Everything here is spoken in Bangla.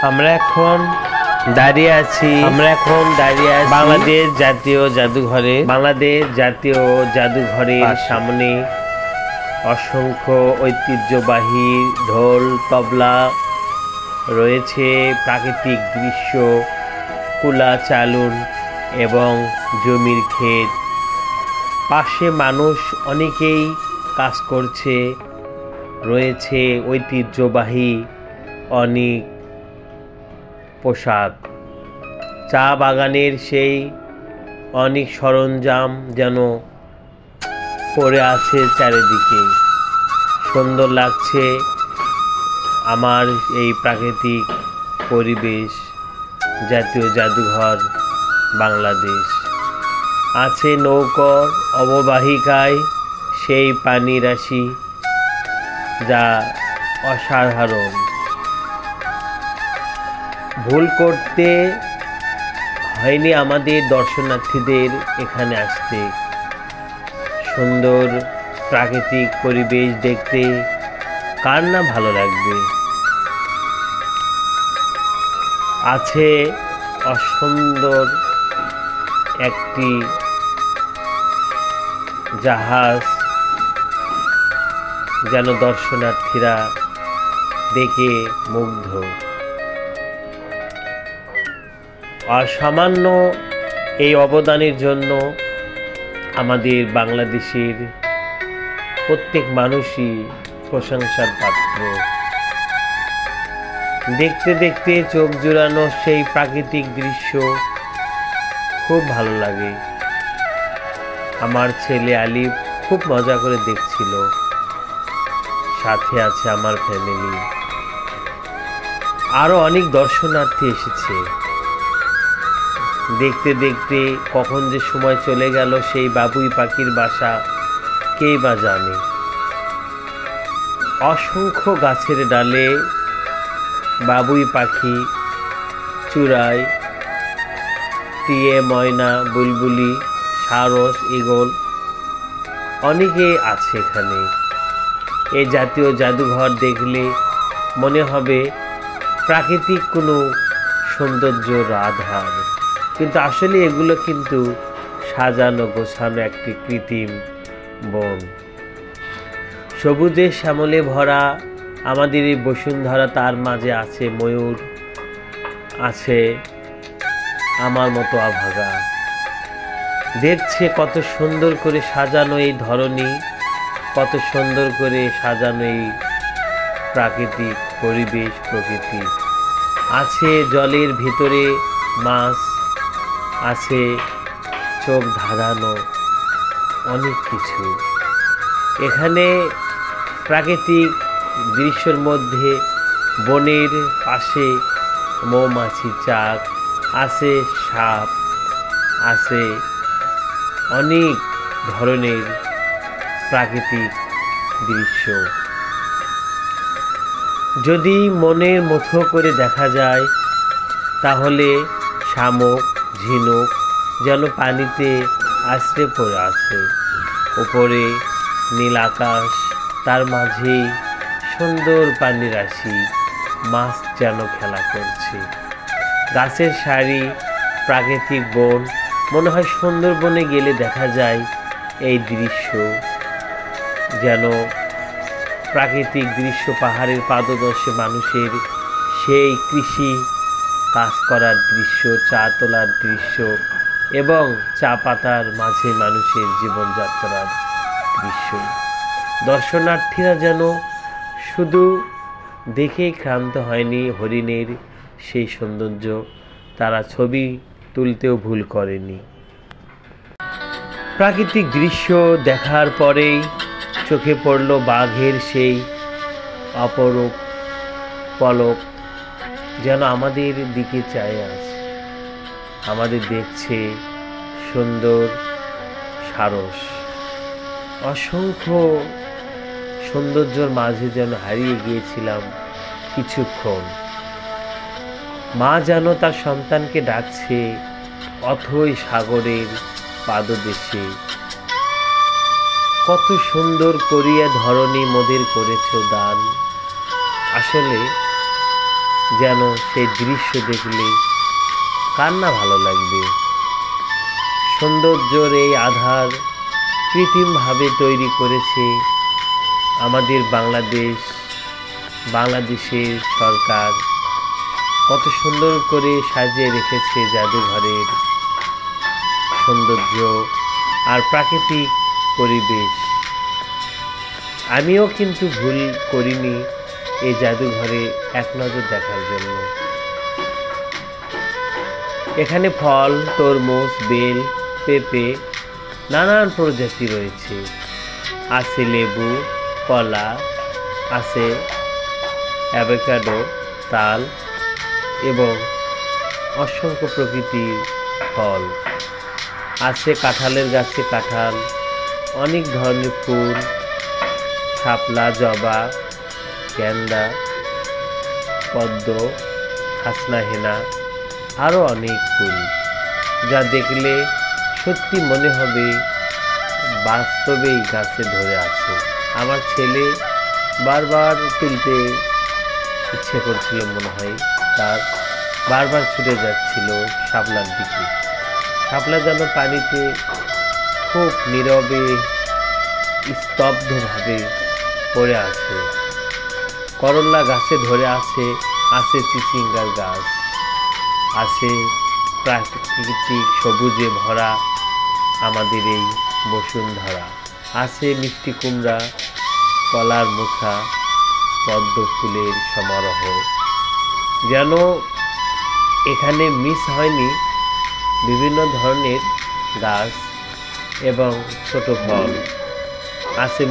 আমরা এখন দাঁড়িয়ে আছি বাংলাদেশ জাতীয় জাদুঘরের সামনে। অসংখ্য ঐতিহ্যবাহী ঢোল তবলা রয়েছে, প্রাকৃতিক দৃশ্য, কুলা চালুন এবং জমির ক্ষেত। পাশে মানুষ অনেকেই কাজ করছে, রয়েছে ঐতিহ্যবাহী অনেক পোশাক। চা বাগানের সেই অনেক সরঞ্জাম যেন পড়ে আছে চারিদিকে। সুন্দর লাগছে আমার এই প্রাকৃতিক পরিবেশ। জাতীয় জাদুঘর বাংলাদেশ আছে নৌকার অববাহিকায় সেই পানি রাশি, যা অসাধারণ। ভুল করতে হয়নি আমাদের দর্শনার্থীদের এখানে আসতে। সুন্দর প্রাকৃতিক পরিবেশ দেখতে কার না ভালো লাগবে। আছে অসুন্দর একটি জাহাজ, যেন দর্শনার্থীরা দেখে মুগ্ধ। অসামান্য এই অবদানের জন্য আমাদের বাংলাদেশের প্রত্যেক মানুষই প্রশংসার পাত্র। দেখতে দেখতে চোখ জুড়ানো সেই প্রাকৃতিক দৃশ্য খুব ভালো লাগে। আমার ছেলে আলিফ খুব মজা করে দেখছিল, সাথে আছে আমার ফ্যামিলি। আরো অনেক দর্শনার্থী এসেছে। দেখতে দেখতে কখন যে সময় চলে গেল সেই বাবুই পাখির বাসা কে বা জানে। অসংখ্য গাছের ডালে বাবুই পাখি, চূড়ায় টিয়ে, ময়না, বুলবুলি, সারস, ঈগল অনেকে আছে এখানে। এই জাতীয় জাদুঘর দেখলে মনে হবে প্রাকৃতিক কোনো সৌন্দর্যর আধার, কিন্তু আসলে এগুলো কিন্তু সাজানো গোছানো একটি কৃত্রিম বন। সবুজে শ্যামলে ভরা আমাদের এই বসুন্ধরা, তার মাঝে আছে ময়ূর, আছে আমার মতো আভাগা। দেখছে কত সুন্দর করে সাজানো এই ধরনী, কত সুন্দর করে সাজানো এই প্রাকৃতিক পরিবেশ, প্রকৃতি। আছে জলের ভিতরে মাছ, আছে চোখ ধাঁধানো অনেক কিছু। এখানে প্রাকৃতিক দৃশ্যের মধ্যে বনের পাশে মৌমাছি চাক, আছে সাপ, আছে অনেক ধরনের প্রাকৃতিক দৃশ্য। যদি মনের মতো করে দেখা যায় তাহলে শামুক, ঝিনুক যেন পানিতে আছড়ে পড়ে আছে। উপরে নীল আকাশ, তার মাঝে সুন্দর পানি রাশি, মাছ যেন খেলা করছে। গাছের সারি, প্রাকৃতিক বন, মনে হয় সুন্দরবনে গেলে দেখা যায় এই দৃশ্য। যেন প্রাকৃতিক দৃশ্য, পাহাড়ের পাদদেশে মানুষের সেই কৃষি কাজ করার দৃশ্য, চা তোলার দৃশ্য এবং চা পাতার মাঝে মানুষের জীবনযাত্রার দৃশ্য। দর্শনার্থীরা যেন শুধু দেখেই ক্ষান্ত হয়নি হরিণের সেই সৌন্দর্য, তারা ছবি তুলতেও ভুল করেনি। প্রাকৃতিক দৃশ্য দেখার পরেই চোখে পড়ল বাঘের সেই অপরূপ পলক, যেন আমাদের দিকে চায় আছে, আমাদের দেখছে। সুন্দর সারস, অসংখ্য সৌন্দর্যের মাঝে যেন হারিয়ে গিয়েছিলাম কিছুক্ষণ। মা যেন তার সন্তানকে ডাকছে অথই সাগরের পাদদেশে। কত সুন্দর করিয়া ধরণী মোদের করেছ দান। আসলে যেন সেই দৃশ্য দেখলে কার না ভালো লাগবে। সৌন্দর্যের এই আধার কৃত্রিমভাবে তৈরি করেছে আমাদের বাংলাদেশের সরকার। কত সুন্দর করে সাজিয়ে রেখেছে জাদুঘরের সৌন্দর্য আর প্রাকৃতিক পরিবেশ। আমিও কিন্তু ভুল করিনি এই জাদুঘরে এক নজর দেখার জন্য। এখানে ফল, তরমুজ, বেল, পেঁপে নানান প্রজাতি রয়েছে। আছে লেবু, কলা, আছে অ্যাভোকাডো, তাল এবং অসংখ্য প্রকৃতির ফল। আছে কাঁঠালের গাছে কাঁঠাল, অনেক ধরনের ফুল, শাপলা, জবা, গেন্দা, পদ্ম, হাসনাহেনা, আরও অনেক ফুল, যা দেখলে সত্যি মনে হবে বাস্তবেই গাছে ধরে আছে। আমার ছেলে বারবার তুলতে ইচ্ছে করছিল, মনে হয় তার বারবার ছুটে যাচ্ছিল শাপলার দিকে। শাপলা যেন পানিতে খুব নীরবে স্তব্ধভাবে পড়ে আছে। করল্লা গাছে ধরে আছে, আছে চিচিঙ্গার গাছ, আছে প্রাকৃতিক সবুজে ভরা আমাদের এই বসুন্ধরা, আছে মিষ্টি কুমড়া, কলার মুখা, পদ্ম ফুলের সমারোহ। যেন এখানে মিস হয়নি বিভিন্ন ধরনের গাছ এবং ছোট ফল। আছে